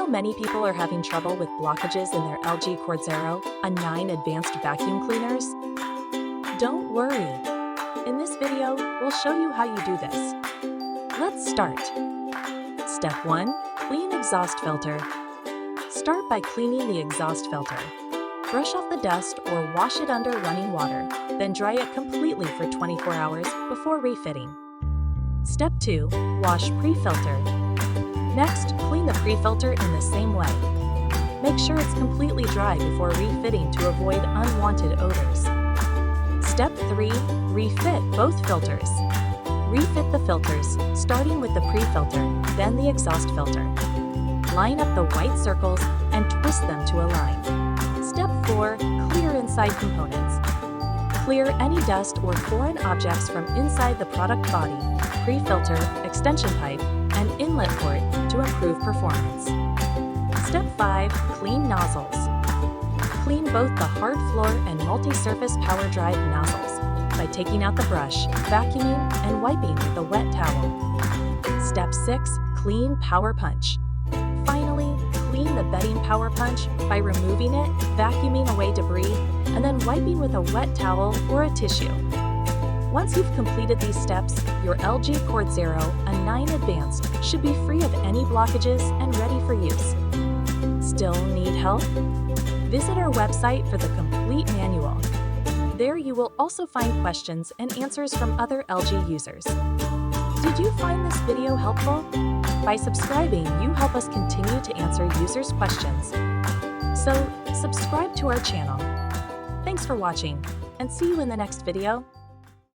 know many people are having trouble with blockages in their LG CordZero, a 9 advanced vacuum cleaners? Don't worry. In this video, we'll show you how you do this. Let's start. Step 1. Clean exhaust filter. Start by cleaning the exhaust filter. Brush off the dust or wash it under running water, then dry it completely for 24 hours before refitting. Step 2. Wash pre-filter. Next, clean the pre-filter in the same way. Make sure it's completely dry before refitting to avoid unwanted odors. Step 3. Refit both filters. Refit the filters, starting with the pre-filter, then the exhaust filter. Line up the white circles and twist them to align. Step 4. Clear inside components. Clear any dust or foreign objects from inside the product body, pre-filter, extension pipe, and inlet port to improve performance. Step 5. Clean nozzles. Clean both the hard floor and multi-surface power drive nozzles by taking out the brush, vacuuming, and wiping with a wet towel. Step 6. Clean power punch. Finally, clean the bedding power punch by removing it, vacuuming away debris, and then wiping with a wet towel or a tissue. Once you've completed these steps, your LG CordZero, a 9 Advanced, should be free of any blockages and ready for use. Still need help? Visit our website for the complete manual. There you will also find questions and answers from other LG users. Did you find this video helpful? By subscribing, you help us continue to answer users' questions. So, subscribe to our channel. Thanks for watching, and see you in the next video.